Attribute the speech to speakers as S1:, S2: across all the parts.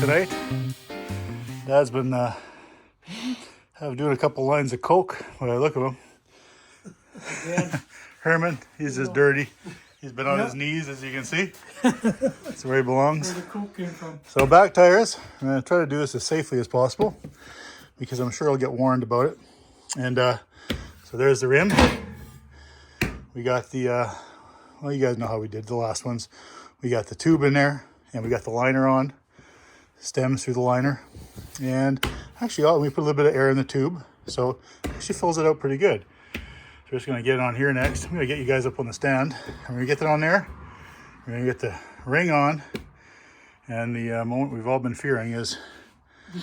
S1: tonight. Dad's been doing a couple lines of coke. When I look at him, Herman, he's just dirty. He's been on his knees, as you can see. That's where he belongs.
S2: Where the coke came from.
S1: So back tires. I'm going to try to do this as safely as possible because I'm sure I'll get warned about it. And so there's the rim. We got the, well, you guys know how we did the last ones. We got the tube in there and we got the liner on. Stems through the liner. And actually, we put a little bit of air in the tube. So it actually fills it out pretty good. So we're just going to get it on here next. I'm going to get you guys up on the stand. I'm going to get that on there. We're going to get the ring on. And the moment we've all been fearing is
S2: the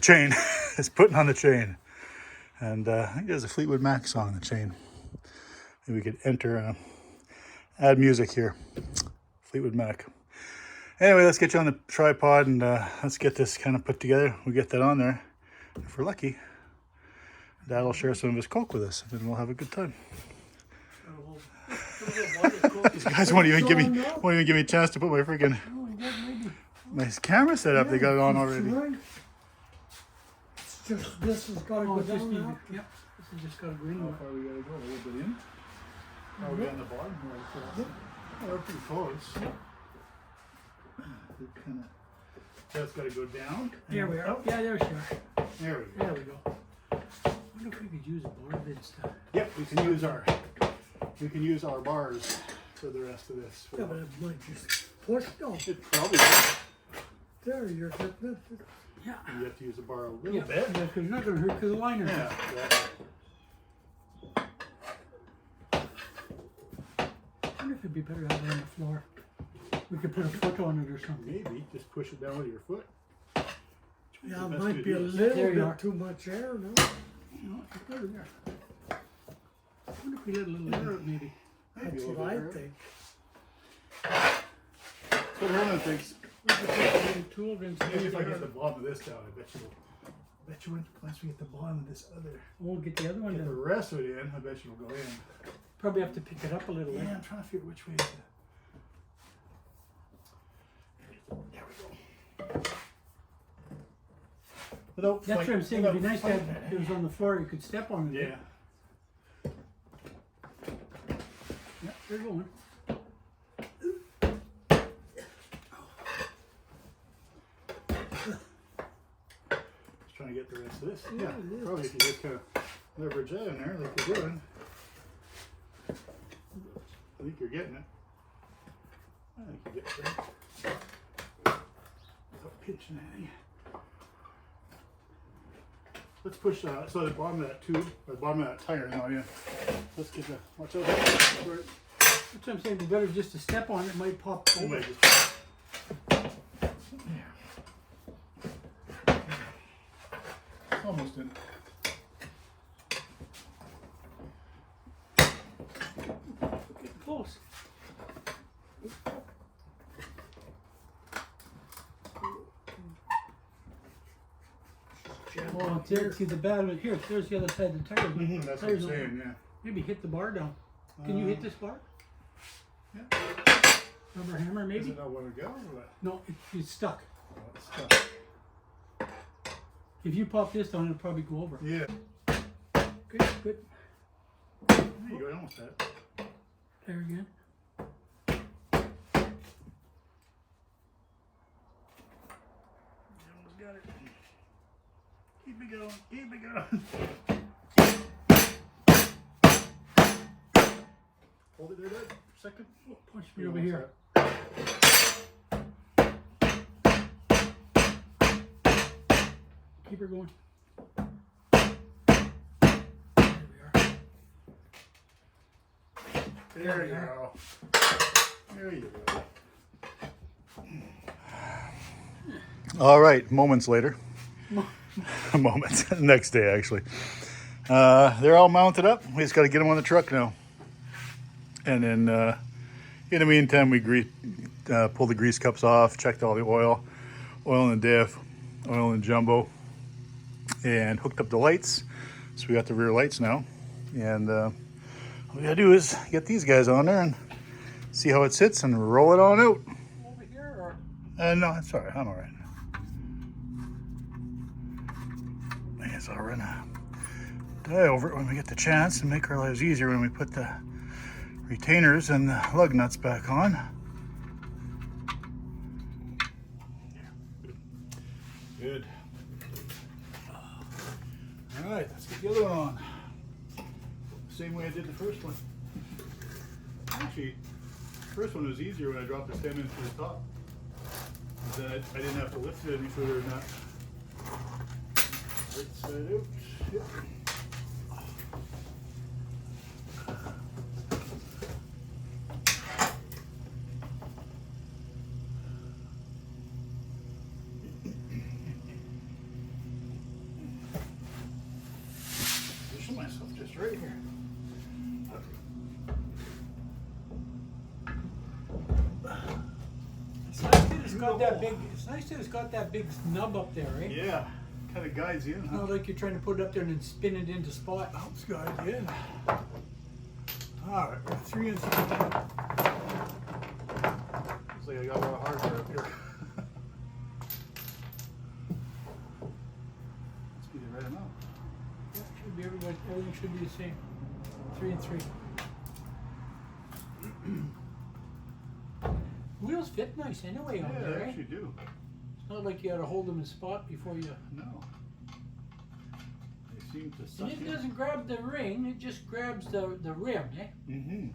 S2: chain.
S1: It's putting on the chain. And I think there's a Fleetwood Mac song, The Chain. Maybe we could enter and add music here. Fleetwood Mac. Anyway, let's get you on the tripod and let's get this kind of put together. We'll get that on there. If we're lucky, Dad will share some of his coke with us, and then we'll have a good time. These guys won't even give me a chance to put my freaking camera set up. They got it on already.
S2: It's just this has got to go down now. Yep, this has just got to go in.
S1: How far we got to go? A little bit in. Are we on the bottom? Oh, we're pretty close. That's got to go down.
S2: There we are. Oh, yeah, there we are.
S1: There we go.
S2: There we go. I wonder if we could use a board bid stuff.
S1: Yep, we can use our bars for the rest of this.
S2: Yeah, but it might just push down.
S1: It probably will.
S2: There you're good. Yeah.
S1: You have to use a bar a little bit.
S2: Yeah, because you're not going to hurt because the liner.
S1: Yeah.
S2: I wonder if it'd be better to have it on the floor. We could put a foot on it or something.
S1: Maybe just push it down with your foot.
S2: Yeah, it might be a little bit too much air, no? No, it's better there. I wonder if we let a little air out, maybe. That's what I think.
S1: That's what Herman thinks.
S2: We could put a little tool against
S1: Maybe if I get the bottom of this down, I bet you once we get the bottom of this other,
S2: we'll get the other one
S1: get the
S2: down.
S1: rest of it in, I bet you will go in.
S2: Probably have to pick it up a little.
S1: Yeah, I'm trying to figure which way is it. There we go.
S2: That's what I'm saying. It'd be nice to have if it was on the floor. You could step on it.
S1: Yeah.
S2: Yeah, they're going.
S1: Just trying to get the rest of this. Yeah, probably if you just kind of leverage that in there like you're doing. I think you're getting it. I think you're getting it. Without pinching anything. Let's push so the bottom of that tube, or the bottom of that tire now, yeah. Let's get the, watch out.
S2: That's what I'm saying. It'd be better just to step on it. It might pop over.
S1: Almost in.
S2: Getting close. Oh, see the bad one here. There's the other side of the tire.
S1: That's what I'm saying, yeah.
S2: Maybe hit the bar down. Can you hit this bar?
S1: Yeah.
S2: Rubber hammer, maybe?
S1: Does it not want to go or what?
S2: No, it's stuck.
S1: Oh, it's stuck.
S2: If you pop this down, it'll probably go over.
S1: Yeah.
S2: Good, good.
S1: There you go, almost had it.
S2: There again.
S1: Almost got it. Keep it going, keep it going. Hold it there, Dad, for a second.
S2: Oh, punch me over here. Keep her going. There we are.
S1: There you go. There you go. All right, moments later. Moments. Next day, actually. They're all mounted up. We just got to get them on the truck now. And then, in the meantime, we pulled the grease cups off, checked all the oil in the diff, oil in the jumbo, and hooked up the lights. So we got the rear lights now. And all we got to do is get these guys on there and see how it sits and roll it on out.
S2: Over here or?
S1: No, it's all right. I'm all right. so we're gonna die over it when we get the chance and make our lives easier when we put the retainers and the lug nuts back on. Good. All right, let's get the other one on. Same way I did the first one. Actually, the first one was easier when I dropped the stem into the top. Then I didn't have to lift it any further than that. Right side out. Yep. Position myself just right here.
S2: It's nice that it's got that big. It's nice that it's got that big nub up there, right?
S1: Yeah, kind of guides you in, huh?
S2: Not like you're trying to put it up there and then spin it into spot.
S1: Helps guide you in. All right, we're 3 inches. Looks like I got a lot of hardware up here. Must be the right amount.
S2: Yeah, should be everything should be the same. 3 and 3. Wheels fit nice anyway on
S1: Yeah,
S2: there,
S1: they
S2: right?
S1: actually do.
S2: It's not like you had to hold them in spot before you.
S1: No. They seem to suck
S2: And it
S1: in.
S2: doesn't grab the ring; it just grabs the rim, eh?
S1: Mm-hmm.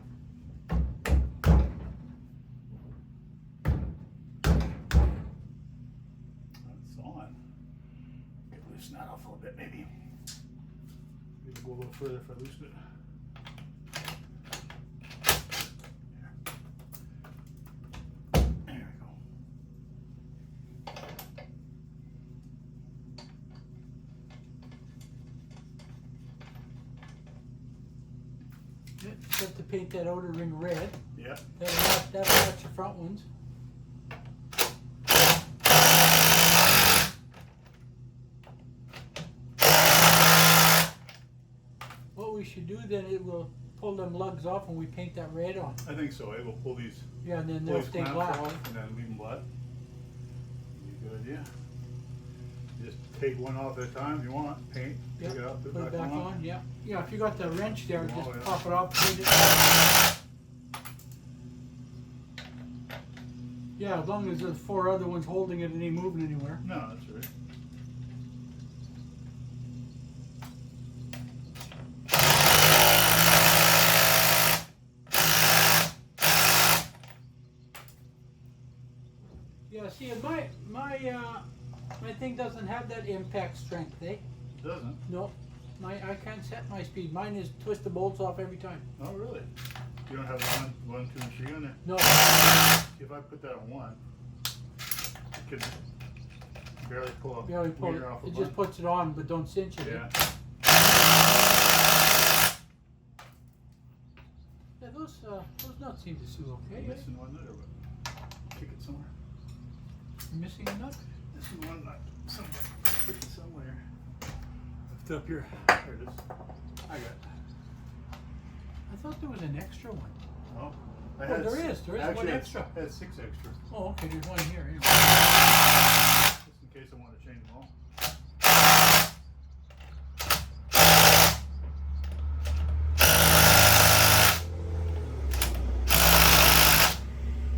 S1: That's on. Could loosen that off a little bit, maybe. Maybe go a little further if I loosen it. There we go.
S2: You have to paint that outer ring red.
S1: Yeah.
S2: That'll match the front ones. What we should do then, it will pull them lugs off when we paint that red on.
S1: I think so. We'll pull these
S2: Yeah, and then
S1: pull
S2: they'll
S1: these
S2: stay
S1: clamps
S2: black.
S1: off and then leave them black. Be a good idea. Just take one off at a time if you want. Paint,
S2: Yep,
S1: take it out,
S2: put it back on. Yeah, yeah. If you got the wrench there,
S1: Oh,
S2: just
S1: yeah.
S2: pop it off. Paint it. Yeah, as long as there's 4 other ones holding it and ain't moving anywhere.
S1: No, that's right.
S2: Yeah, see, my thing doesn't have that impact strength, eh?
S1: It doesn't.
S2: No, I can't set my speed. Mine is twist the bolts off every time.
S1: Oh, really? You don't have one, 2, and 3 on there?
S2: No,
S1: If I put that on 1, it could barely pull a
S2: barely pull it.
S1: meter off a
S2: It just
S1: button.
S2: puts it on, but don't cinch it.
S1: Yeah.
S2: Yeah, those nuts seem to suit okay.
S1: I'm
S2: Eh?
S1: missing one nut or what? Kick it somewhere.
S2: You missing a nut?
S1: Missing one nut somewhere. Kick it somewhere. Lift up here. There it is. I got it.
S2: I thought there was an extra one.
S1: Oh,
S2: Oh, there is one
S1: actually,
S2: extra.
S1: I had 6 extra.
S2: Oh, okay, there's one here. Anyway.
S1: Just in case I want to change them all.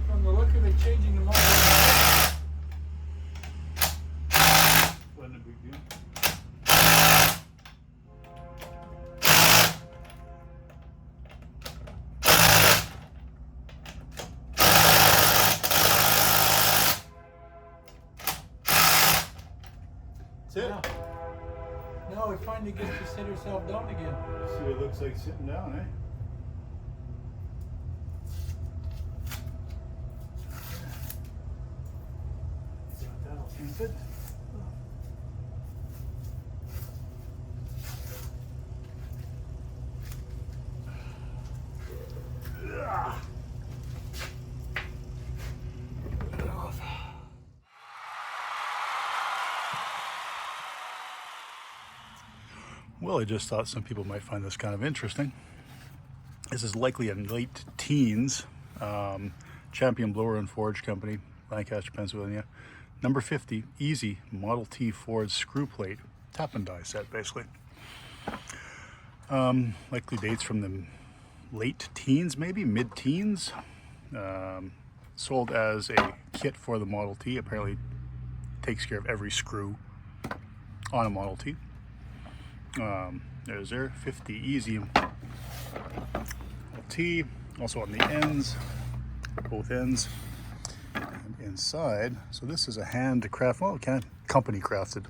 S2: From the look of it, changing them all.
S1: Wasn't a big deal. That's it.
S2: Yeah. Now it finally gets to sit herself down again.
S1: See what it looks like sitting down, eh? Got that all painted. Well, I just thought some people might find this kind of interesting. This is likely a late teens Champion Blower and Forge Company, Lancaster, Pennsylvania. Number 50, Easy Model T Ford screw plate. tap and die set, basically. Likely dates from the late teens, maybe mid-teens. Sold as a kit for the Model T. Apparently takes care of every screw on a Model T. There's there 50 easy Model T. Also on the ends, both ends. And inside, so this is a handcraft, well, kind of company crafted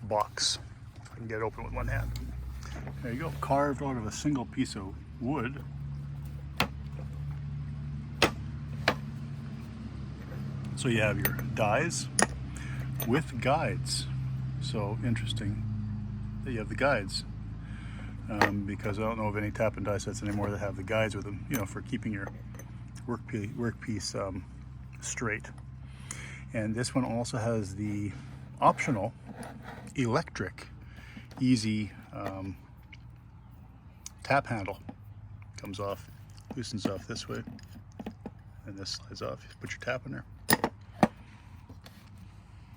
S1: box. If I can get it open with one hand. There you go, carved out of a single piece of wood. So you have your dies with guides. So interesting that you have the guides, because I don't know of any tap and die sets anymore that have the guides with them, you know, for keeping your workpiece straight. And this one also has the optional electric easy tap handle. Comes off, loosens off this way, and this slides off. You put your tap in there.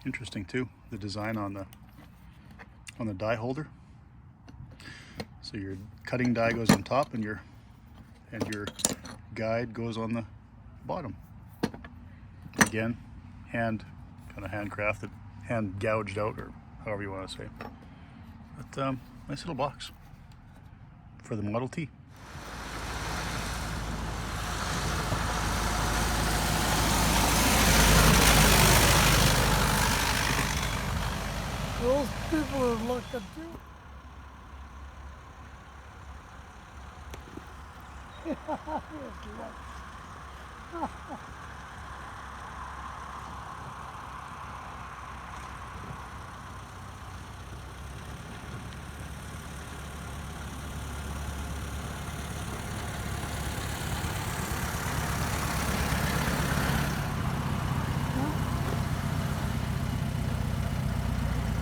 S1: Interesting too, the design on the die holder. So your cutting die goes on top, and your guide goes on the bottom. Again, kind of handcrafted, hand gouged out, or however you want to say. But nice little box for the Model T.
S2: Those people have looked at you.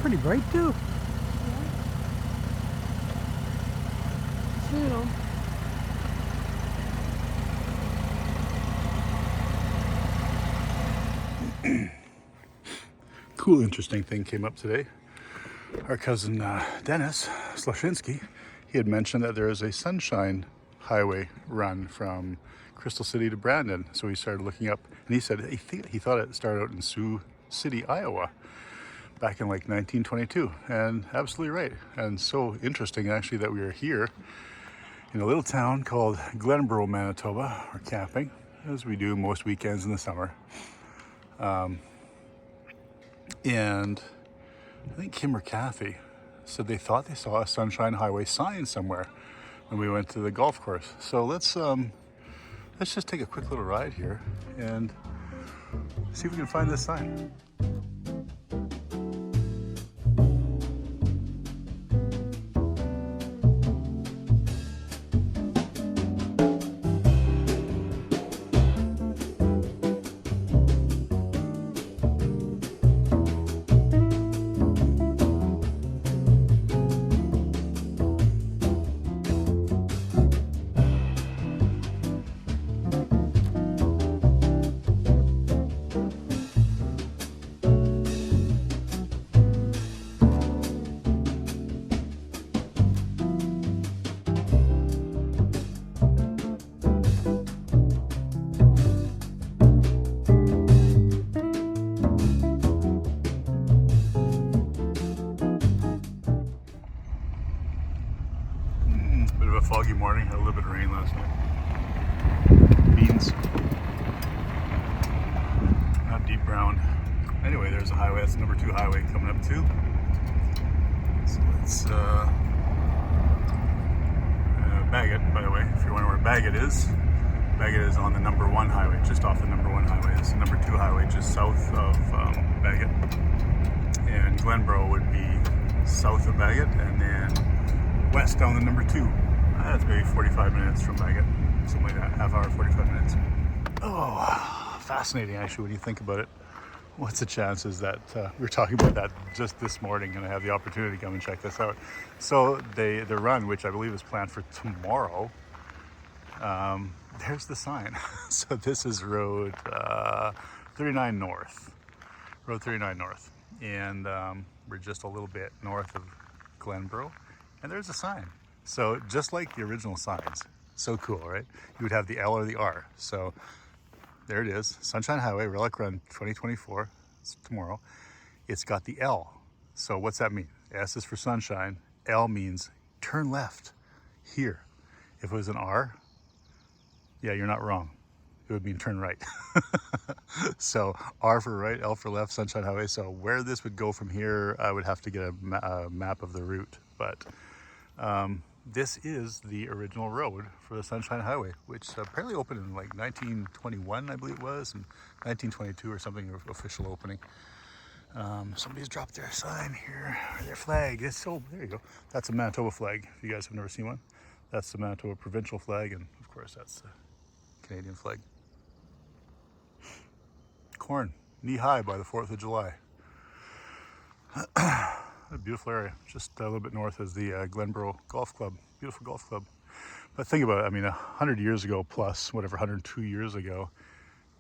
S2: Pretty bright too. See them.
S1: Cool, interesting thing came up today. Our cousin Dennis Slashinsky, he had mentioned that there is a Sunshine Highway run from Crystal City to Brandon. So he started looking up, and he said he thought it started out in Sioux City, Iowa, back in like 1922, and absolutely right. And so interesting actually that we are here in a little town called Glenboro, Manitoba. We're camping, as we do most weekends in the summer. And I think Kim or Kathy said they thought they saw a Sunshine Highway sign somewhere when we went to the golf course. So let's just take a quick little ride here and see if we can find this sign. Foggy morning, had a little bit of rain last night. Beans. Not deep brown. Anyway, there's a highway, that's number 2 highway coming up too. So let's Bagot, by the way, if you're wondering where Bagot is on the number 1 highway, just off the number 1 highway. It's the number 2 highway, just south of Bagot. And Glenboro would be south of Bagot, and then west down the number 2. That's maybe 45 minutes from Bagot, something like that, half hour, 45 minutes. Oh, fascinating actually when you think about it. What's the chances that, we were talking about that just this morning, and I have the opportunity to come and check this out. So the run, which I believe is planned for tomorrow, there's the sign. So this is Road 39 North. Road 39 North. and we're just a little bit north of Glenboro, and there's a sign. So just like the original signs, so cool, right? You would have the L or the R. So there it is, Sunshine Highway, Relic Run 2024, it's tomorrow. It's got the L. So what's that mean? S is for sunshine, L means turn left here. If it was an R, yeah, you're not wrong. It would mean turn right. So R for right, L for left, Sunshine Highway. So where this would go from here, I would have to get a map of the route. But this is the original road for the Sunshine Highway, which apparently opened in like 1921, I believe it was, and 1922 or something, official opening. Somebody's dropped their sign here, or their flag. It's so, there you go. That's a Manitoba flag, if you guys have never seen one. That's the Manitoba provincial flag, and of course that's the Canadian flag. Corn, knee high by the 4th of July. A beautiful area. Just a little bit north is the Glenboro Golf Club. Beautiful golf club. But think about it, I mean, 100 years ago plus, whatever, 102 years ago,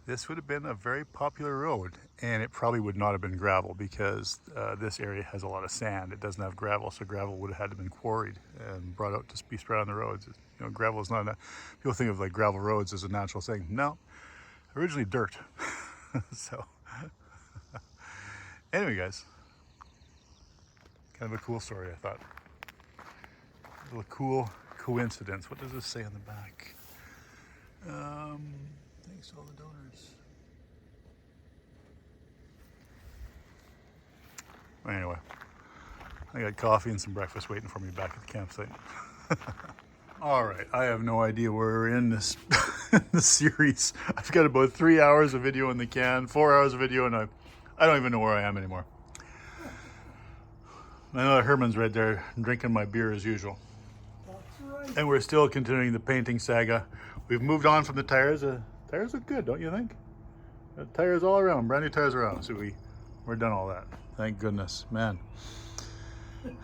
S1: this would have been a very popular road, and it probably would not have been gravel because this area has a lot of sand. It doesn't have gravel, so gravel would have had to have been quarried and brought out to be spread on the roads. You know, gravel is not people think of like gravel roads as a natural thing. No, originally dirt. So anyway, guys, kind of a cool story, I thought. A little cool coincidence. What does this say on the back? Thanks to all the donors. Anyway, I got coffee and some breakfast waiting for me back at the campsite. All right, I have no idea where we're in this this series. I've got about 3 hours of video in the can, 4 hours of video, and I don't even know where I am anymore. I know that Herman's right there drinking my beer as usual.
S2: That's right.
S1: And we're still continuing the painting saga. We've moved on from the tires. Tires look good, don't you think? Got tires all around, brand new tires around. So we're done all that. Thank goodness, man.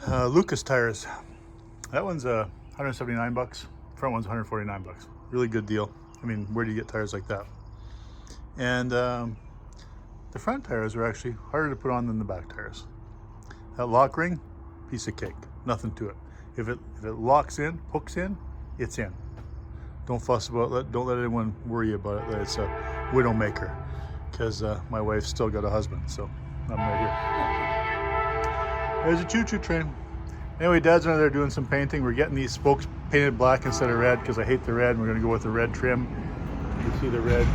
S1: Lucas tires. That one's 179 bucks. Front one's 149 bucks. Really good deal. I mean, where do you get tires like that? And the front tires are actually harder to put on than the back tires. That lock ring, piece of cake. Nothing to it. If it locks in, hooks in, it's in. Don't fuss about it. Don't let anyone worry about it that it's a widowmaker, because my wife's still got a husband, so I'm right here. There's a choo-choo train. Anyway, Dad's over there doing some painting. We're getting these spokes painted black instead of red because I hate the red. And we're going to go with the red trim. You see the red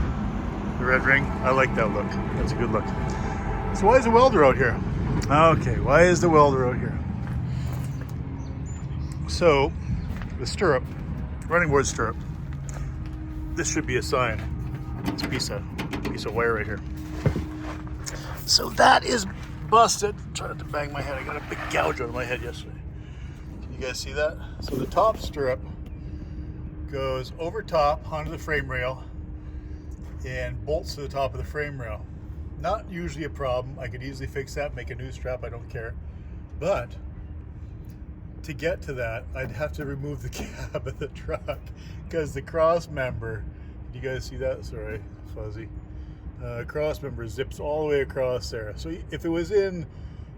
S1: ring? I like that look. That's a good look. So why is the welder out here? Okay, why is the welder out here? So, the stirrup, running board stirrup. This should be a sign. It's a piece of wire right here. So that is busted. I'm trying to bang my head. I got a big gouge out of my head yesterday. Can you guys see that? So the top stirrup goes over top onto the frame rail and bolts to the top of the frame rail. Not usually a problem. I could easily fix that, make a new strap, I don't care. But to get to that, I'd have to remove the cab of the truck because the cross member, you guys see that? Sorry, fuzzy. Cross member zips all the way across there. So if it was in,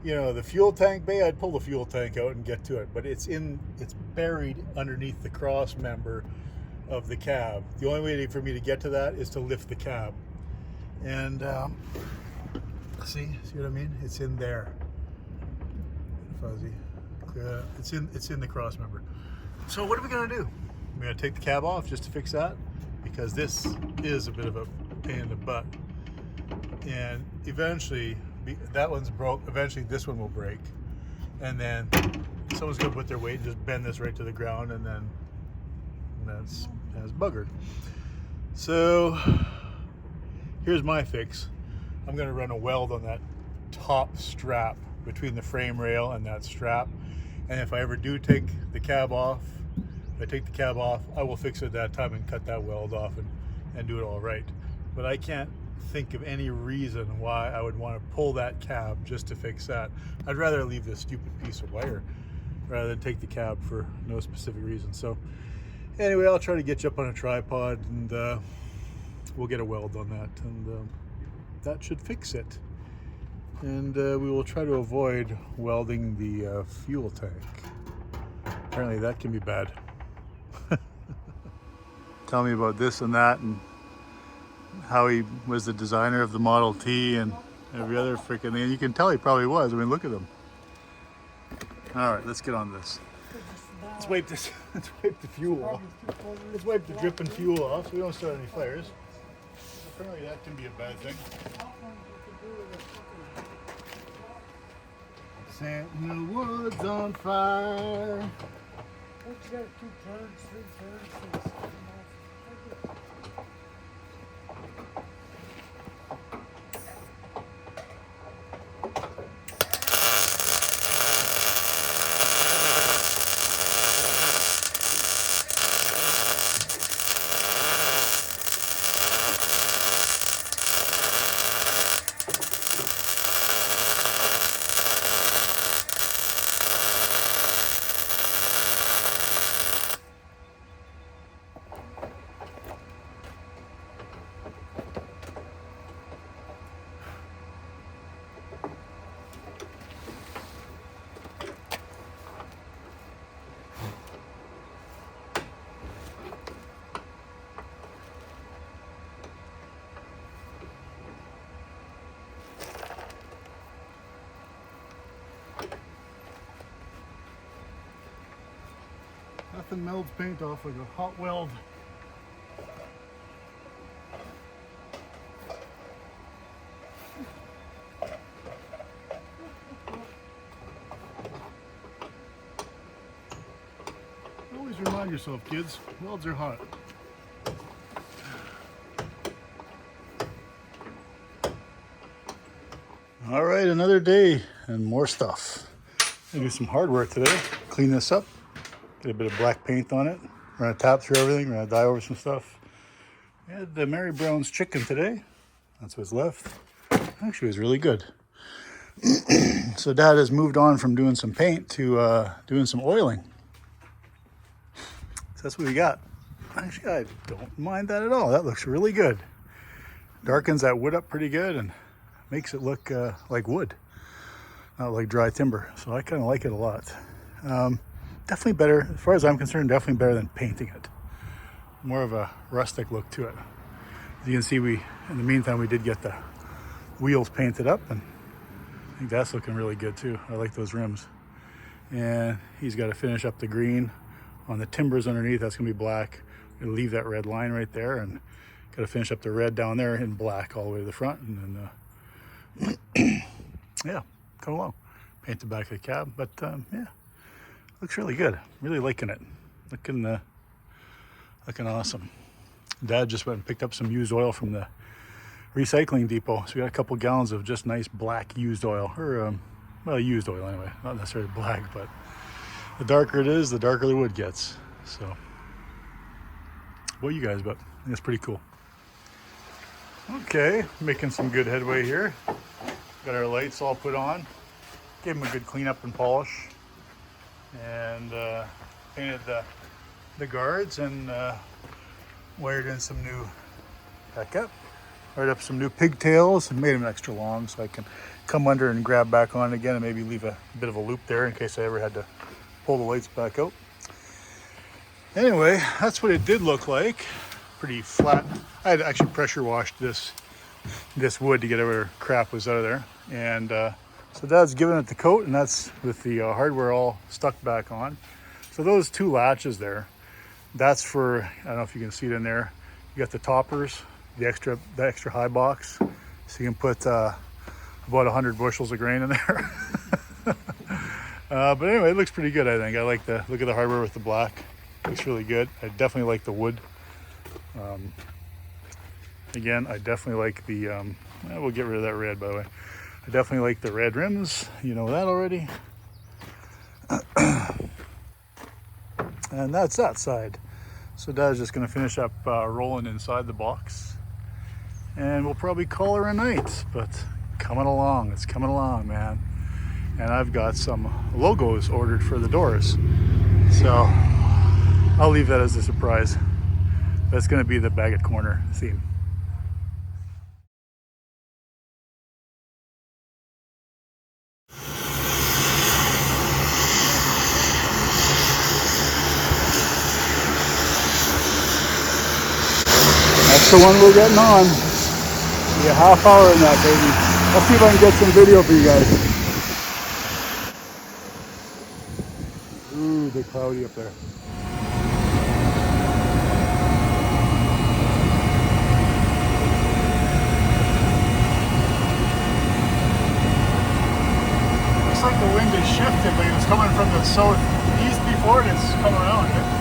S1: you know, the fuel tank bay, I'd pull the fuel tank out and get to it. But it's buried underneath the cross member of the cab. The only way for me to get to that is to lift the cab. And see what I mean? It's in there. Fuzzy. It's in the cross member. So what are we gonna do? We're gonna take the cab off just to fix that, because this is a bit of a pain in the butt. And eventually, that one's broke. Eventually, this one will break, and then someone's gonna put their weight and just bend this right to the ground, and then that's buggered. So here's my fix. I'm gonna run a weld on that top strap between the frame rail and that strap. And if I ever do take the cab off, I will fix it at that time and cut that weld off and do it all right. But I can't think of any reason why I would want to pull that cab just to fix that. I'd rather leave this stupid piece of wire rather than take the cab for no specific reason. So anyway, I'll try to get you up on a tripod and we'll get a weld on that, and that should fix it. And we will try to avoid welding the fuel tank. Apparently that can be bad. Tell me about this and that, and how he was the designer of the Model T and every other freaking thing. You can tell he probably was. I mean, look at him. All right, let's get on this. Let's wipe this. Let's wipe the fuel off. Let's wipe the dripping fuel off so we don't start any fires. Apparently that can be a bad thing. Setting the woods on fire.
S2: What, you got 2 turns, 3 turns, 6
S1: Nothing melts paint off like a hot weld. Always remind yourself, kids, welds are hot. All right, another day and more stuff. I do some hard work today. Clean this up. Get a bit of black paint on it. We're gonna tap through everything. We're gonna dye over some stuff. We had the Mary Brown's chicken today. That's what's left. Actually, it was really good. So Dad has moved on from doing some paint to doing some oiling. So that's what we got. Actually, I don't mind that at all. That looks really good. Darkens that wood up pretty good and makes it look like wood, not like dry timber. So I kind of like it a lot. Definitely better, as far as I'm concerned, definitely better than painting it. More of a rustic look to it. As you can see, in the meantime, we did get the wheels painted up, and I think that's looking really good too. I like those rims. And he's got to finish up the green on the timbers underneath. That's gonna be black. We're gonna leave that red line right there, and got to finish up the red down there in black all the way to the front, and then yeah, come along. Paint the back of the cab, but yeah. Looks really good. Really liking it. Looking awesome. Dad just went and picked up some used oil from the recycling depot. So we got a couple gallons of just nice black used oil, or well, used oil anyway. Not necessarily black, but the darker it is, the darker the wood gets. So, what you guys about? I think it's pretty cool. Okay, making some good headway here. Got our lights all put on. Gave them a good cleanup and polish. And painted the guards and wired in some new wired up some new pigtails and made them extra long so I can come under and grab back on again and maybe leave a bit of a loop there in case I ever had to pull the lights back out. Anyway, that's what it did look like. Pretty flat. I had actually pressure washed this wood to get whatever crap was out of there, and so Dad's giving it the coat, and that's with the hardware all stuck back on. So those 2 latches there, that's for, I don't know if you can see it in there, you got the toppers, the extra high box, so you can put about 100 bushels of grain in there. But anyway, it looks pretty good, I think. I like the look of the hardware with the black. Looks really good. I definitely like the wood. Again, I definitely like the, we'll get rid of that red, by the way. I definitely like the red rims. You know that already. And that's that side. So Dad's just going to finish up rolling inside the box. And we'll probably call her a night. But coming along. It's coming along, man. And I've got some logos ordered for the doors. So I'll leave that as a surprise. That's going to be the Bagot Corner theme. the one we're getting on. Be a half hour in that baby. I'll see if I can get some video for you guys. Ooh, big cloudy up there. Looks like the wind has shifted, like it was coming from the southeast before and it's come around.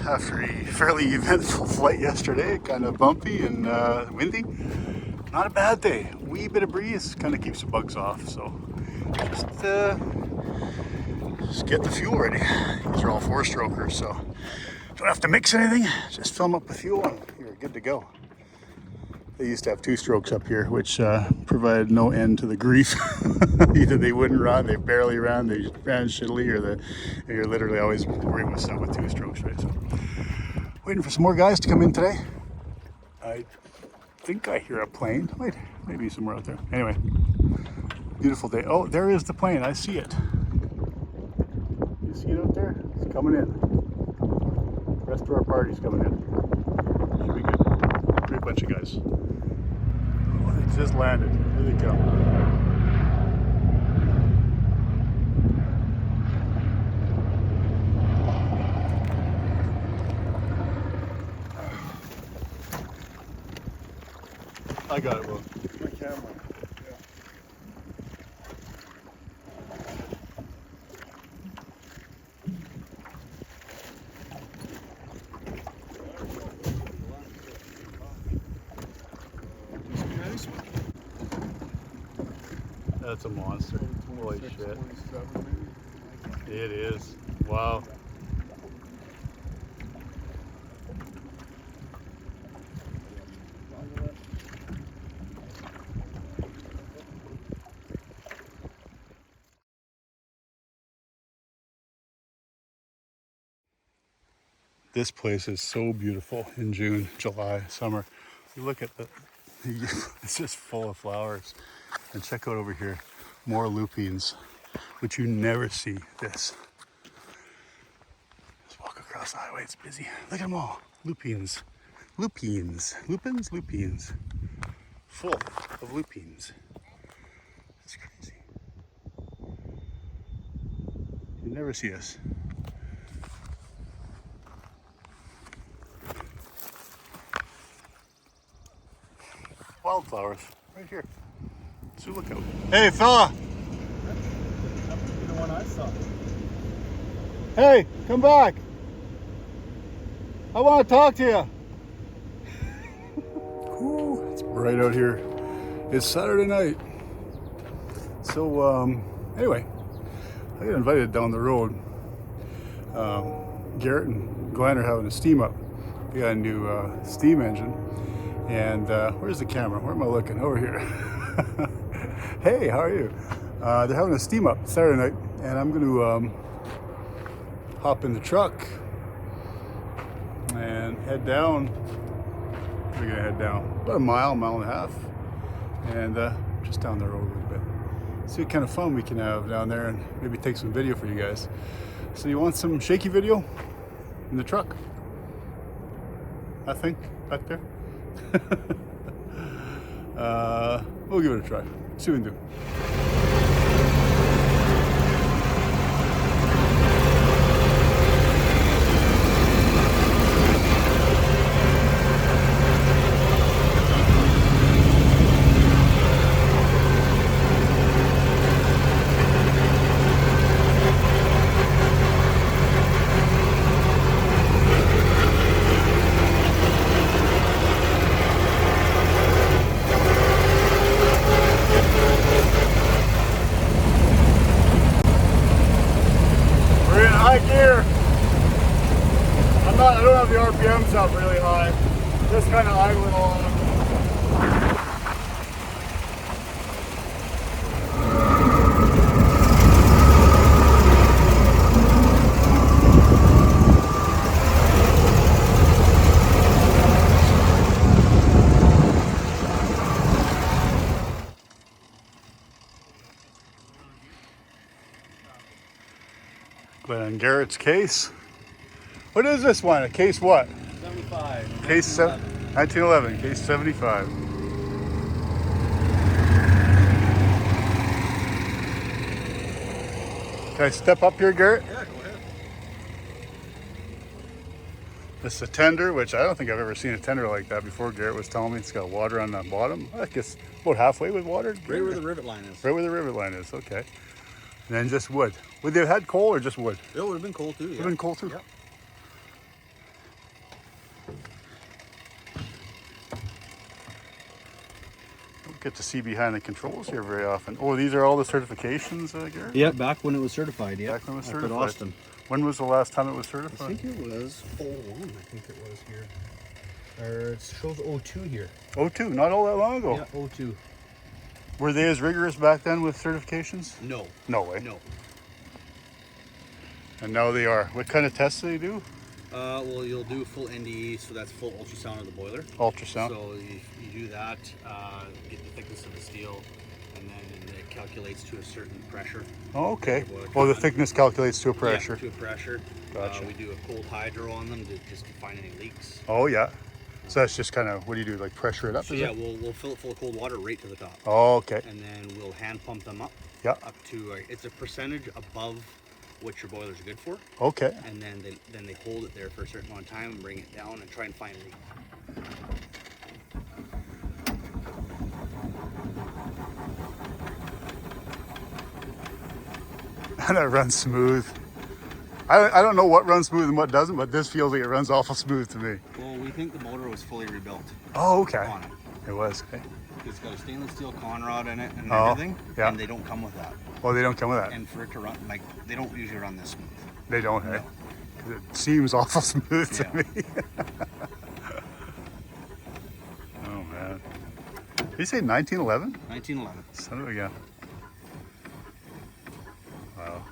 S1: After a fairly eventful flight yesterday, kind of bumpy and windy. Not a bad day. Wee bit of breeze kind of keeps the bugs off. So just get the fuel ready. These are all 4-strokers, so don't have to mix anything. Just fill them up with fuel and you're good to go. They used to have 2-strokes up here, which provided no end to the grief. Either they wouldn't run, they barely ran, they just ran shittily, or you're literally always worried with stuff with 2-strokes, right? So, waiting for some more guys to come in today. I think I hear a plane. Wait, maybe somewhere out there. Anyway, beautiful day. Oh, there is the plane. I see it. You see it out there? It's coming in. The rest of our party's coming in. Should be good. Great bunch of guys. Oh, they just landed. Here they go. I got it, Will. My camera. Yeah. That's a monster. Holy shit. It is. Wow. This place is so beautiful in June, July, summer. You look at it's just full of flowers. And check out over here, more lupines, which you never see this. Just walk across the highway, it's busy. Look at them all, lupines, lupines, lupins, lupines. Full of lupines. It's crazy. You never see us. Wildflowers, right here. So look out. Hey, fella!
S3: That must be the one I saw.
S1: Hey, come back! I want to talk to you. Ooh, it's bright out here. It's Saturday night. So, anyway, I got invited down the road. Garrett and Glenn are having a steam up. They got a new steam engine. And where's the camera? Where am I looking? Over here. Hey, how are you? They're having a steam up Saturday night, and I'm going to hop in the truck and head down. We're going to head down about a mile and a half, and just down the road a little bit. See what kind of fun we can have down there, and maybe take some video for you guys. So you want some shaky video in the truck? I think back there. We'll give it a try. See what we can do. the RPMs up really high. Just kind of idling along. Glenn Garrett's case. What is this one? A case what?
S3: 75.
S1: Case 1911. Case 75. Can I step up here, Garrett?
S3: Yeah, go ahead.
S1: This is a tender, which I don't think I've ever seen a tender like that before. Garrett was telling me it's got water on the bottom. I guess about halfway with water.
S3: Right where the rivet line is.
S1: Right where the rivet line is. Okay. And then just wood. Would they have had coal or just wood?
S3: It would have been coal too.
S1: Would have been coal too.
S3: Yeah.
S1: Don't get to see behind the controls here very often. Oh, these are all the certifications, Garrett?
S3: Yeah, back when it was certified. Yeah.
S1: Back when it was
S3: Up at
S1: certified.
S3: Austin.
S1: When was the last time it was
S3: I
S1: certified?
S3: think it was 01. I think it was here. Or it shows 02 here.
S1: 02, not all that long ago.
S3: Yeah, 02.
S1: Were they as rigorous back then with certifications?
S3: No.
S1: No way.
S3: No.
S1: And now they are. What kind of tests do they do?
S3: Well, you'll do full NDE, so that's full ultrasound of the boiler.
S1: Ultrasound.
S3: So you do that, get the thickness of the steel, and then it calculates to a certain pressure.
S1: Oh, okay.
S3: Well,
S1: Well, the thickness calculates to a pressure.
S3: Yeah, to a pressure.
S1: Gotcha.
S3: We do a cold hydro on them to just to find any leaks.
S1: Oh, yeah. So that's just kind of, what do you do, like pressure it up?
S3: So
S1: is
S3: yeah,
S1: it?
S3: we'll fill it full of cold water right to the top.
S1: Oh, okay.
S3: And then we'll hand pump them up.
S1: Yeah.
S3: Up to, it's a percentage above what your boilers are good for.
S1: Okay.
S3: And then they hold it there for a certain amount of time and bring it down and try and find a leak.
S1: And it runs smooth. I don't know what runs smooth and what doesn't, but this feels like it runs awful smooth to me.
S3: Well, we think the motor was fully rebuilt
S1: Oh, okay.
S3: on it.
S1: It was. Okay.
S3: It's got a stainless steel conrod in it and
S1: Oh,
S3: everything,
S1: yeah.
S3: and they don't come with that.
S1: Well, they don't come with that.
S3: And for it to run, like, they don't usually run this smooth.
S1: They don't,
S3: No.
S1: hey? 'Cause it seems awful smooth to
S3: Yeah.
S1: me. Oh, man. Did you say 1911?
S3: 1911.
S1: Son of a gun. Wow.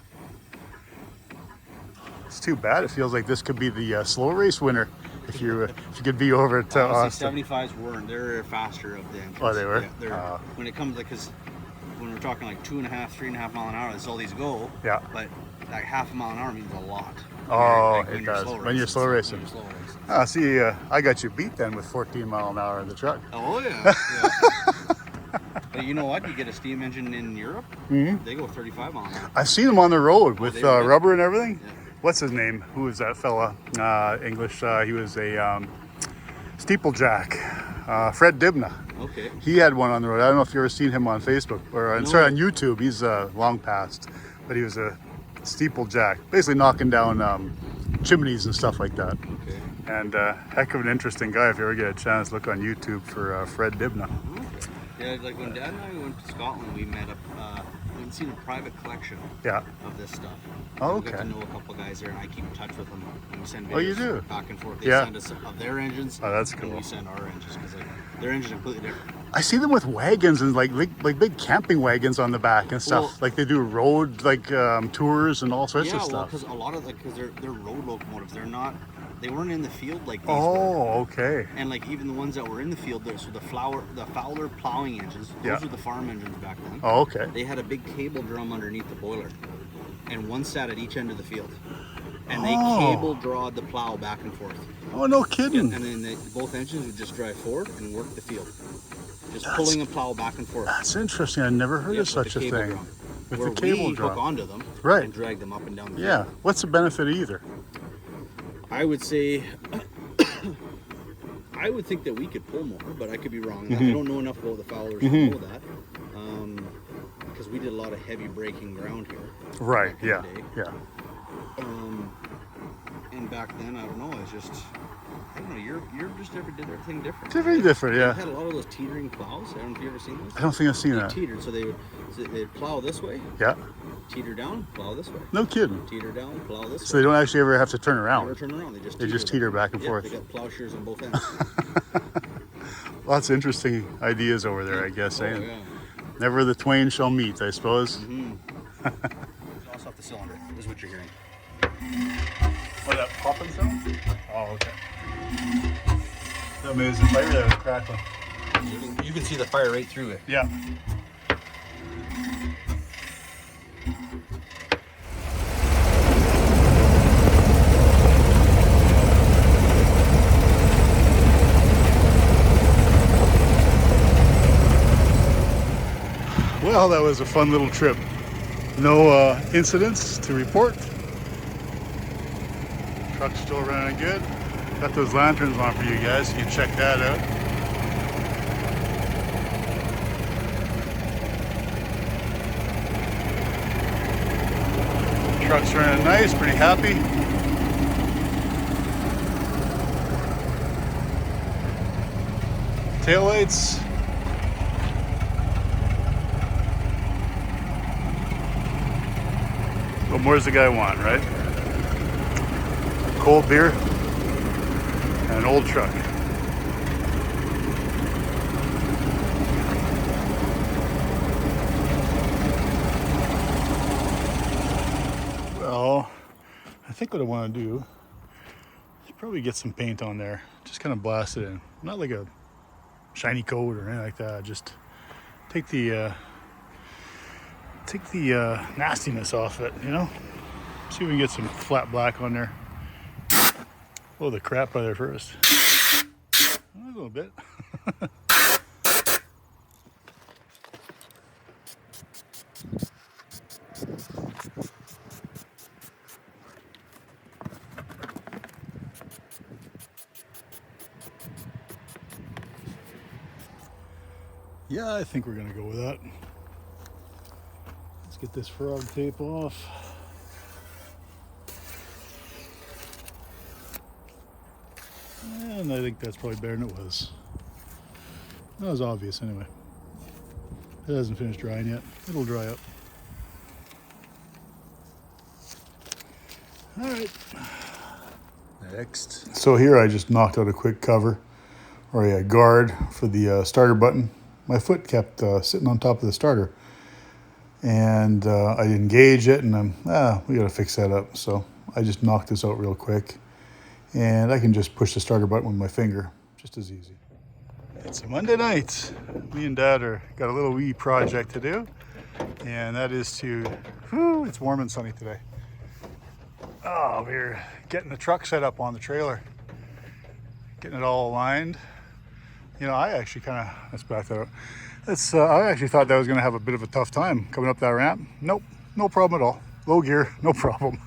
S1: It's too bad. It feels like this could be the slow race winner if you could be over at
S3: Honestly,
S1: Austin.
S3: 75s weren't. They're faster of the engines.
S1: Oh, they were?
S3: Yeah, they're, when it comes, like, because when we're talking like 2.5, 3.5 mile an hour, that's all these go.
S1: Yeah.
S3: But like half a mile an hour means a lot.
S1: Oh,
S3: When
S1: it
S3: you're
S1: does.
S3: slow
S1: When you're slow racing.
S3: When you're slow racing.
S1: Ah, see, I got you beat then with 14 mile an hour in the truck.
S3: Oh yeah. Yeah. But you know what? You get a steam engine in Europe, they go 35 mile an hour.
S1: I've seen them on the road with
S3: they were good.
S1: rubber and everything.
S3: Yeah.
S1: What's his name? Who was that fella? English. He was a steeplejack. Fred Dibna.
S3: Okay.
S1: He had one on the road. I don't know if you ever seen him on Facebook or
S3: No.
S1: sorry, on YouTube. He's long past, but he was a steeplejack, basically knocking down chimneys and stuff like that.
S3: Okay.
S1: And heck of an interesting guy. If you ever get a chance, look on YouTube for Fred Dibna.
S3: Yeah, like when Dad and I went to Scotland, we met up. We'd seen a private collection
S1: Yeah.
S3: of this stuff.
S1: Oh,
S3: We got
S1: okay.
S3: to know a couple guys there, and I keep in touch with them. And we send videos
S1: Oh, you do?
S3: back and forth. They
S1: Yeah.
S3: send us of their engines.
S1: Oh, that's
S3: And
S1: cool.
S3: we send our engines because like, their engines are completely different.
S1: I see them with wagons and like big camping wagons on the back and stuff.
S3: Well-
S1: like they do road tours and all sorts
S3: Yeah,
S1: of
S3: well,
S1: stuff.
S3: because a lot of because they're road locomotives. They weren't in the field like these were.
S1: Oh, okay.
S3: And like even the ones that were in the field, so the Fowler plowing engines, those
S1: Yeah.
S3: were the farm engines back then.
S1: Oh, okay.
S3: They had a big cable drum underneath the boiler, and one sat at each end of the field, and they
S1: Oh.
S3: cable drawed the plow back and forth.
S1: Oh, no kidding.
S3: And then both engines would just drive forward and work the field, just pulling a plow back and forth.
S1: That's interesting. I never heard
S3: Yeah,
S1: of
S3: with
S1: such
S3: the
S1: a
S3: cable
S1: thing.
S3: drum.
S1: With
S3: Where
S1: the cable
S3: we
S1: drum.
S3: hook onto them,
S1: Right.
S3: and drag them up and down the
S1: Yeah.
S3: field.
S1: What's the benefit of either?
S3: I would say, I would think that we could pull more, but I could be wrong.
S1: Mm-hmm.
S3: I don't know enough about the Fowlers to know that, because we did a lot of heavy braking ground here.
S1: Right.
S3: back in
S1: Yeah.
S3: the day.
S1: Yeah.
S3: And back then, I don't know. It's just, I don't know. You're just did everything different.
S1: Very different.
S3: They
S1: Yeah.
S3: had a lot of those teetering plows. I don't know if you ever seen those.
S1: I don't think I've seen
S3: They
S1: that.
S3: teetered, so they So they plow this way,
S1: Yeah.
S3: teeter down, plow this way.
S1: No kidding.
S3: Teeter down, plow this
S1: So
S3: way.
S1: they don't actually ever have to turn
S3: Never
S1: around.
S3: turn around.
S1: They just teeter back and
S3: Yep,
S1: forth.
S3: they got plowshares on both ends.
S1: Lots of interesting ideas over there, I guess.
S3: Oh,
S1: Eh?
S3: yeah.
S1: Never the twain shall meet, I suppose.
S3: Exhaust off the cylinder. This is what you're hearing.
S1: What, that popping sound? Oh, okay. That means the fire there was crackling.
S3: You can see the fire right through it.
S1: Yeah. Well, that was a fun little trip. No incidents to report. Truck's still running good. Got those lanterns on for you guys. You can check that out. Truck's running nice, pretty happy. Taillights. What more does the guy want, right? Cold beer and an old truck. Well, I think what I want to do is probably get some paint on there. Just kind of blast it in. Not like a shiny coat or anything like that. Just take the nastiness off it, you know? See if we can get some flat black on there. Oh, the crap out of there first. A little bit. Yeah, I think we're gonna go with that. Let's get this frog tape off. And I think that's probably better than it was. That was obvious anyway. It hasn't finished drying yet. It'll dry up. All right. Next. So here I just knocked out a quick cover or a guard for the starter button. My foot kept sitting on top of the starter. And I engaged it and we gotta fix that up. So I just knocked this out real quick. And I can just push the starter button with my finger, just as easy. It's a Monday night. Me and Dad got a little wee project to do. And that is to, it's warm and sunny today. Oh, we're getting the truck set up on the trailer. Getting it all aligned. You know, I actually let's back that up. I actually thought that was gonna have a bit of a tough time coming up that ramp. Nope, no problem at all. Low gear, no problem.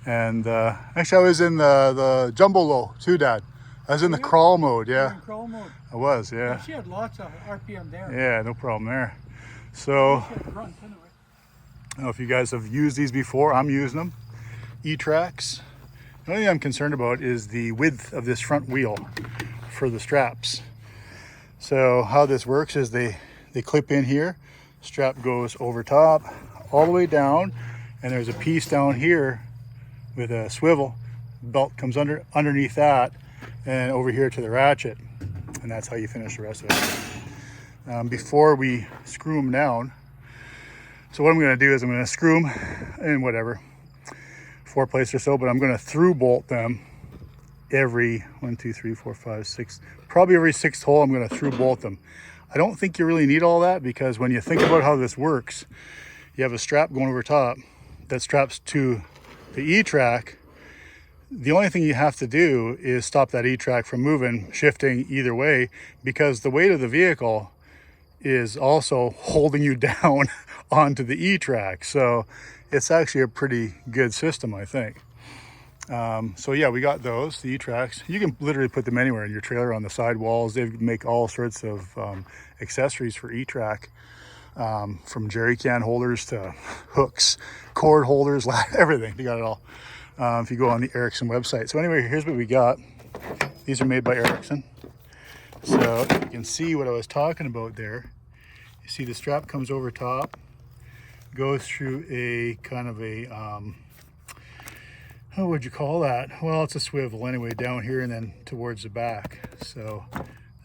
S1: And actually I was in the jumbo low too, Dad. I was in the crawl mode, yeah.
S2: In crawl mode.
S1: I was, yeah.
S2: She had lots of RPM there.
S1: Yeah, no problem there. So,
S2: She had grunt anyway.
S1: I don't know if you guys have used these before. I'm using them. E-Tracks. The only thing I'm concerned about is the width of this front wheel for the straps. So how this works is they clip in here, strap goes over top, all the way down, and there's a piece down here with a swivel. Belt comes underneath that and over here to the ratchet, and that's how you finish the rest of it. Before we screw them down, so what I'm going to do is I'm going to screw them in whatever 4 places or so, but I'm going to through bolt them every 1, 2, 3, 4, 5, 6, probably every 6th hole. I'm going to through bolt them. I don't think you really need all that, because when you think about how this works, you have a strap going over top that straps to the E-track. The only thing you have to do is stop that E-track from moving, shifting either way, because the weight of the vehicle is also holding you down onto the E-track. So it's actually a pretty good system, I think. So yeah, we got those, the E-Tracks. You can literally put them anywhere in your trailer, on the side walls. They make all sorts of accessories for E-Track, from jerry can holders to hooks, cord holders, everything. You got it all. If you go on the Ericsson website. So anyway, here's what we got. These are made by Ericsson. So you can see what I was talking about there. You see the strap comes over top, goes through a kind of a, how would you call that? Well, it's a swivel anyway, down here and then towards the back. So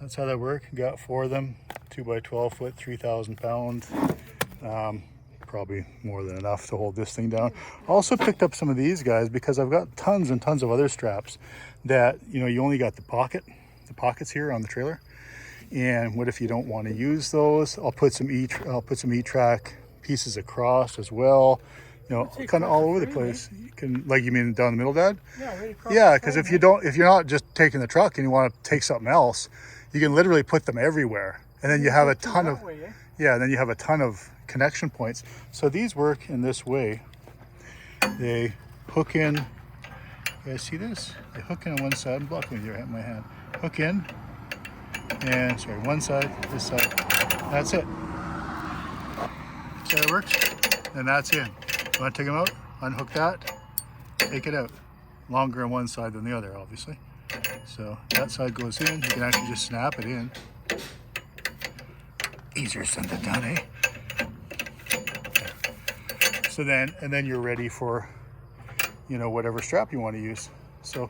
S1: that's how that works. Got 4 of them, 2 by 12 foot, 3,000 pounds. Probably more than enough to hold this thing down. Also picked up some of these guys because I've got tons and tons of other straps that, you know, you only got the pockets here on the trailer. And what if you don't want to use those? I'll put some E-track pieces across as well. You know, kind of all over the place. You can, like, you mean down the middle, Dad?
S2: Yeah, right across.
S1: Yeah, because if you're not just taking the truck and you want to take something else, you can literally put them everywhere, and then you have a ton of, yeah, and then you have a ton of connection points. So these work in this way. They hook in. You guys see this? They hook in on one side. I'm blocking your my hand. Hook in, and sorry, one side, this side. That's it. See how it works? And that's in. You want to take them out? Unhook that. Take it out. Longer on one side than the other, obviously. So that side goes in. You can actually just snap it in. Easier said than done, eh? So then you're ready for, you know, whatever strap you want to use. So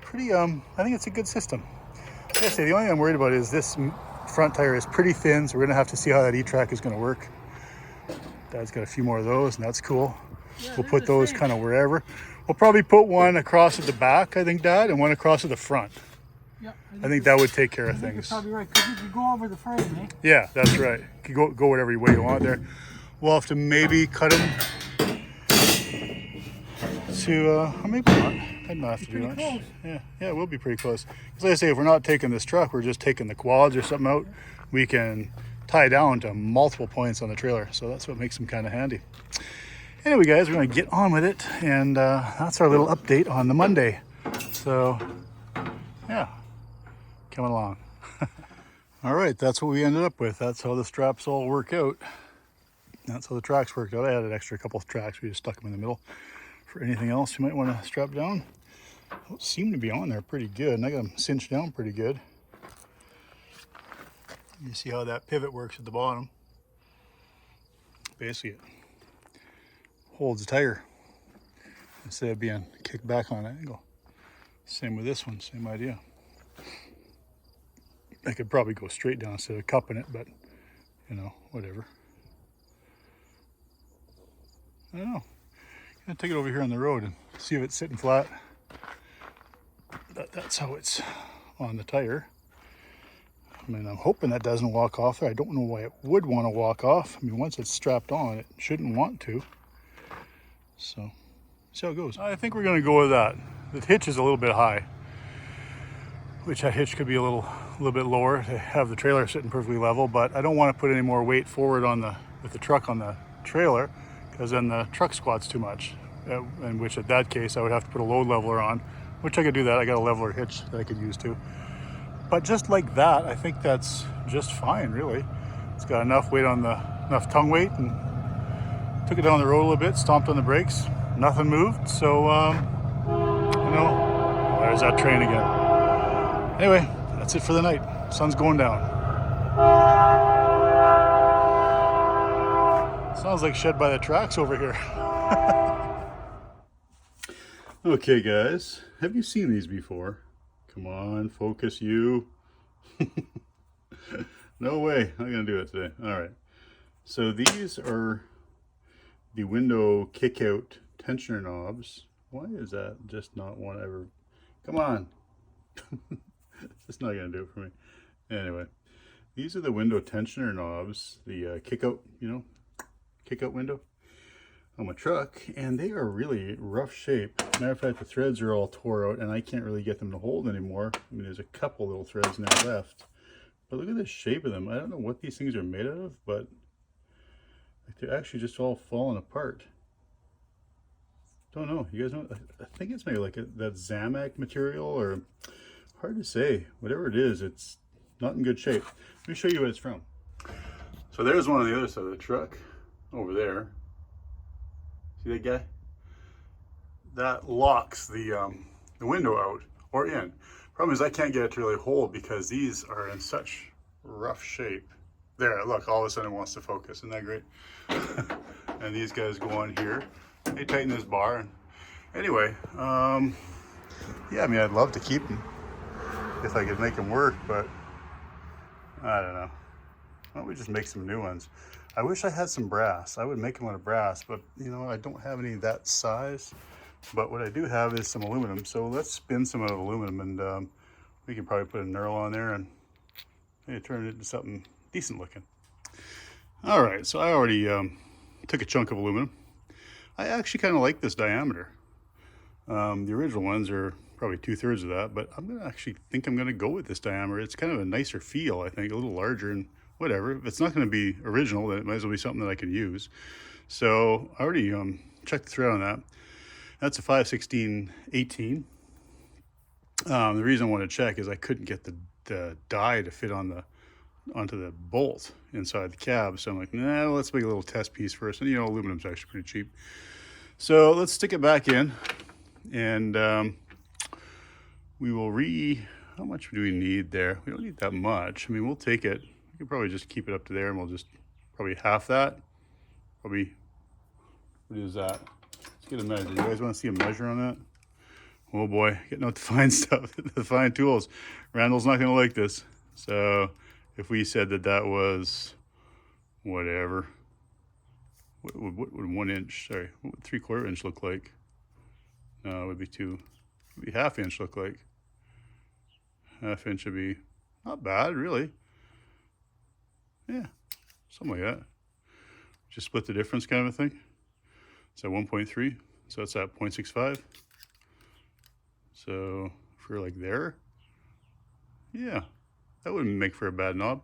S1: pretty, I think it's a good system. Like I say, the only thing I'm worried about is this front tire is pretty thin, so we're gonna have to see how that E-track is gonna work. Dad's got a few more of those, and that's cool. Yeah, we'll put those kind of wherever. We'll probably put one across at the back, I think, Dad, and one across at the front.
S2: Yeah,
S1: I think that would take care of things.
S2: You're probably right, because you could go over the frame, eh?
S1: Yeah, that's right. You can go whatever way you want there. We'll have to maybe cut them to, or maybe not. I'd not have to do much.
S2: Close.
S1: Yeah, it will be pretty close. Because like I say, if we're not taking this truck, we're just taking the quads or something out, we can tie down to multiple points on the trailer. So that's what makes them kind of handy. Anyway, guys, we're going to get on with it. And that's our little update on the Monday. So, yeah, coming along. All right, that's what we ended up with. That's how the straps all work out. That's how the tracks worked out. I added extra couple of tracks. We just stuck them in the middle. For anything else you might want to strap down, don't seem to be on there pretty good, and I got them cinched down pretty good. You see how that pivot works at the bottom. Basically, it holds the tire instead of being kicked back on an angle. Same with this one, same idea. I could probably go straight down instead of cupping it, but you know, whatever. I don't know. I'm gonna take it over here on the road and see if it's sitting flat. That's how it's on the tire. I mean, I'm hoping that doesn't walk off there. I don't know why it would want to walk off. I mean, once it's strapped on, it shouldn't want to. So, see how it goes. I think we're gonna go with that. The hitch is a little bit high, which that hitch could be a little bit lower to have the trailer sitting perfectly level, but I don't want to put any more weight forward with the truck on the trailer, because then the truck squats too much, in which at that case I would have to put a load leveler on, which I could do that. I got a leveler hitch that I could use too. But just like that, I think that's just fine, really. It's got enough weight on enough tongue weight, and took it down the road a little bit, stomped on the brakes, nothing moved. So, you know, there's that train again. Anyway, that's it for the night. Sun's going down. Sounds like Shed by the Tracks over here. Okay, guys, have you seen these before? Come on, focus you. No way, I'm gonna do it today. All right, so these are the window kick out tensioner knobs. Why is that just not one ever? Come on. It's not gonna do it for me. Anyway, these are the window tensioner knobs, the kick out, you know, kick out window on my truck, and they are really rough shape. Matter of fact, the threads are all tore out and I can't really get them to hold anymore. I mean, there's a couple little threads now left, but look at the shape of them. I don't know what these things are made out of, but like, they're actually just all falling apart. Don't know, you guys know? I think it's maybe like that Zamac material, or hard to say. Whatever it is, it's not in good shape. Let me show you what it's from. So there's one on the other side of the truck over there. See that guy? That locks the window out or in. Problem is I can't get it to really hold because these are in such rough shape. There, look, all of a sudden it wants to focus. Isn't that great? and these guys go on here. They tighten this bar. And anyway, yeah, I mean, I'd love to keep them if I could make them work, but I don't know. Why don't we just make some new ones? I wish I had some brass. I would make them out of brass, but you know, I don't have any that size. But what I do have is some aluminum. So let's spin some out of aluminum, and we can probably put a knurl on there and maybe turn it into something decent looking. All right, so I already took a chunk of aluminum. I actually kind of like this diameter. The original ones are probably 2/3 of that, but I'm gonna actually think I'm gonna go with this diameter. It's kind of a nicer feel, I think, a little larger, and whatever. If it's not gonna be original, then it might as well be something that I can use. So I already checked the thread on that. That's a 5/16/18. The reason I want to check is I couldn't get the die to fit on onto the bolt inside the cab. So I'm like, nah, let's make a little test piece first. And you know, aluminum's actually pretty cheap. So let's stick it back in, and we will how much do we need there? We don't need that much. I mean, we'll take it. We could probably just keep it up to there, and we'll just probably half that. Probably, what is that? Let's get a measure. You guys want to see a measure on that? Oh boy, getting out the fine stuff, the fine tools. Randall's not gonna like this. So if we said that was whatever, what would 1 inch, sorry, what would 3/4 inch look like? No, it would be ½ inch look like. ½ inch would be not bad, really. Yeah, something like that. Just split the difference kind of a thing. It's at 1.3, so that's at 0.65. So if we're like there, yeah, that wouldn't make for a bad knob.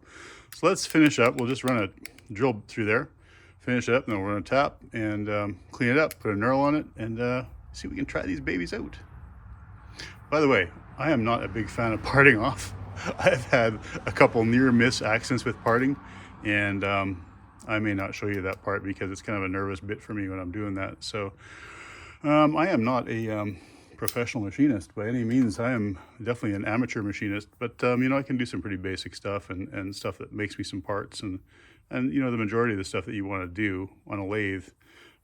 S1: So let's finish up. We'll just run a drill through there, finish it up, and then we'll run a tap and clean it up, put a knurl on it, and see if we can try these babies out. By the way, I am not a big fan of parting off. I've had a couple near miss accidents with parting, and I may not show you that part because it's kind of a nervous bit for me when I'm doing that. So I am not a professional machinist by any means. I am definitely an amateur machinist, but you know, I can do some pretty basic stuff and stuff that makes me some parts, and you know, the majority of the stuff that you want to do on a lathe,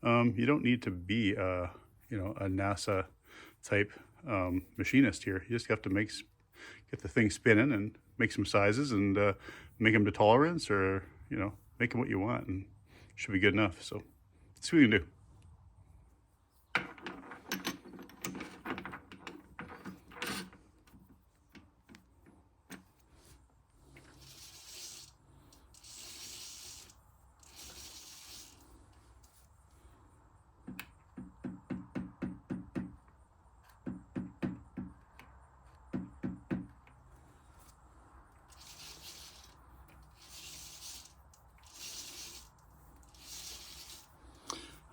S1: you don't need to be you know, a NASA type machinist here. You just have to get the thing spinning and make some sizes and make them to tolerance, or you know, make them what you want, and it should be good enough. So let's see what we can do.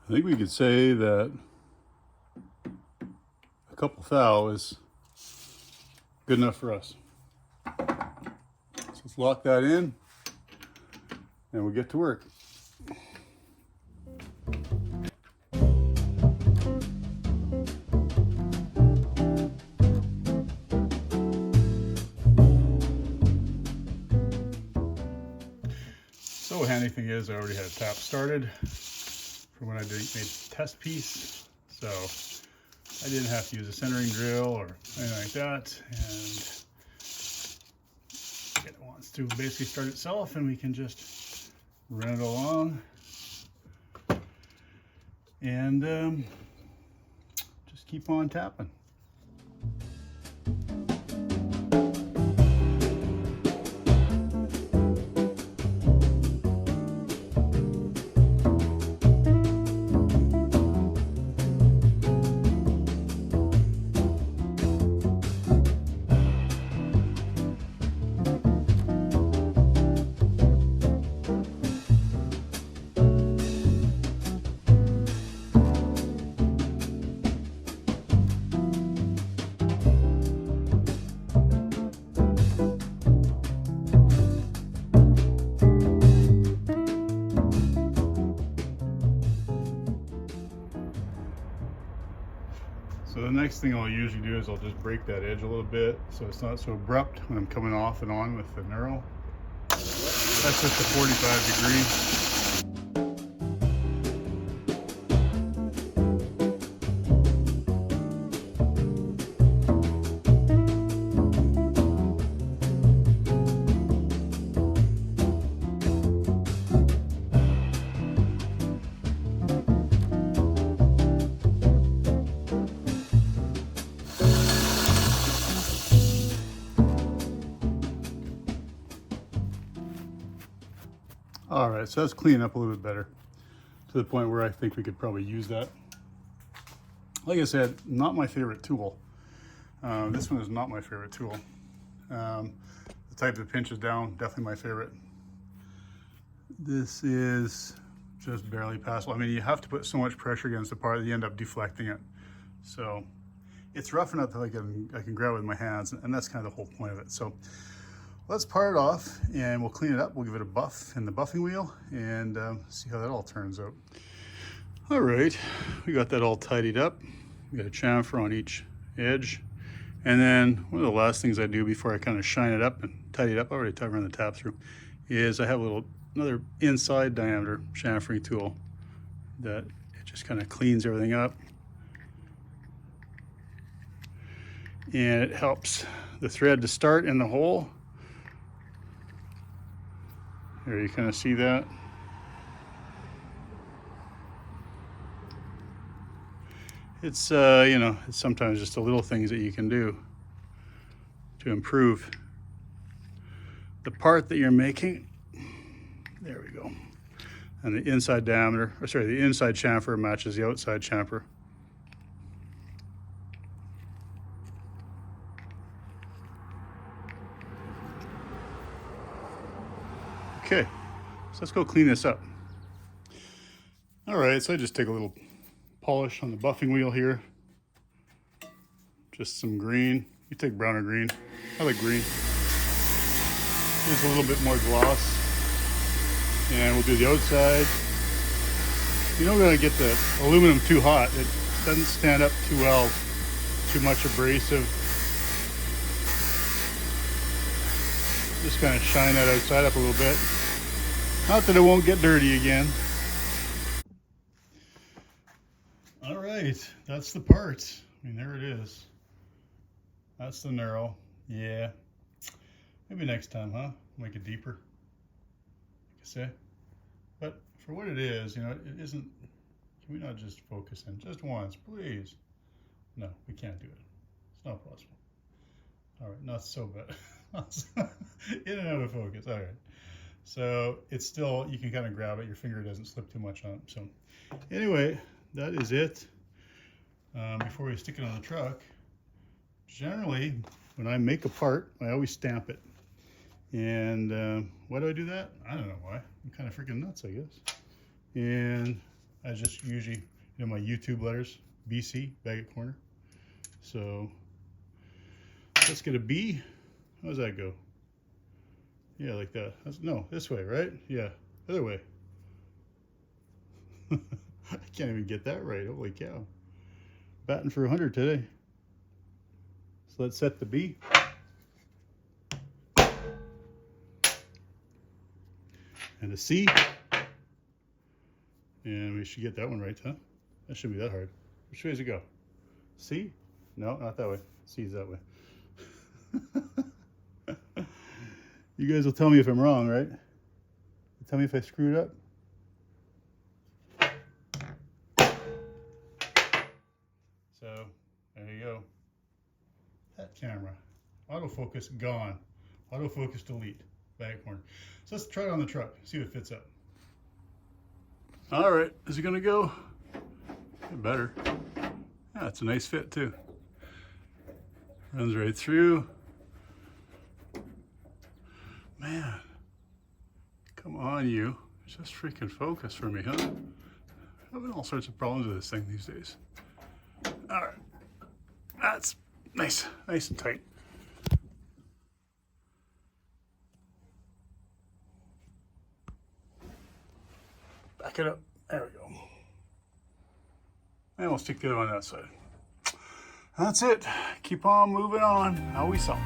S1: I think we could say that a couple thou is good enough for us. So let's lock that in and we'll get to work. So handy thing is I already had a tap started from when I made the test piece, so I didn't have to use a centering drill or anything like that, and it wants to basically start itself, and we can just run it along and just keep on tapping. So the next thing I'll usually do is I'll just break that edge a little bit so it's not so abrupt when I'm coming off and on with the knurl. That's just a 45 degree. All right, so that's cleaning up a little bit better to the point where I think we could probably use that. Like I said, not my favorite tool. This one is not my favorite tool. The type that pinches down, definitely my favorite. This is just barely passable. I mean, you have to put so much pressure against the part that you end up deflecting it. So it's rough enough that I can grab it with my hands, and that's kind of the whole point of it. So let's par it off and we'll clean it up. We'll give it a buff in the buffing wheel and see how that all turns out. All right, we got that all tidied up. We got a chamfer on each edge. And then one of the last things I do before I kind of shine it up and tidy it up, I already run the tap through, is I have another inside diameter chamfering tool that it just kind of cleans everything up. And it helps the thread to start in the hole. There, you kind of see that. It's, you know, it's sometimes just the little things that you can do to improve the part that you're making. There we go. And the inside diameter, or sorry, the inside chamfer matches the outside chamfer. Okay, so let's go clean this up. All right, so I just take a little polish on the buffing wheel here. Just some green. You take brown or green. I like green. Just a little bit more gloss. And we'll do the outside. You don't want to get the aluminum too hot. It doesn't stand up too well. Too much abrasive. Just kind of shine that outside up a little bit. Not that it won't get dirty again. All right, that's the part. I mean, there it is. That's the knurl. Yeah. Maybe next time, huh? Make it deeper. Like I say. But for what it is, you know, it isn't. Can we not just focus in just once, please? No, we can't do it. It's not possible. All right, not so bad. In and out of focus. All right. So it's still, you can kind of grab it. Your finger doesn't slip too much on it. So anyway, that is it. Before we stick it on the truck, generally when I make a part, I always stamp it. And why do I do that? I don't know why. I'm kind of freaking nuts, I guess. And I just usually, you know, my YouTube letters, BC, Baggett Corner. So let's get a B. How does that go? Yeah, like that. No, this way, right? Yeah, other way. I can't even get that right. Holy cow. Batting for 100 today. So let's set the B. And a C. And we should get that one right, huh? That shouldn't be that hard. Which way does it go? C? No, not that way. C is that way. You guys will tell me if I'm wrong, right? Tell me if I screwed up. So, there you go. That camera. Autofocus gone. Autofocus delete. Back corner. So let's try it on the truck. See if it fits up. All right. Is it going to go? It better. Yeah, it's a nice fit too. Runs right through. Man, come on, you. Just freaking focus for me, huh? I'm having all sorts of problems with this thing these days. All right, that's nice and tight. Back it up. There we go. And we'll stick the other one on that side. That's it. Keep on moving on. How we saw.